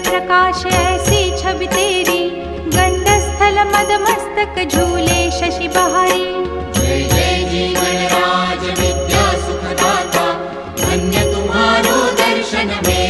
प्रकाश ऐसी छवि तेरी, गंडस्थल मद मस्तक झूले शशि बहारी। जय जय जीवन राज विद्या सुखदाता, धन्य तुम्हारो दर्शन में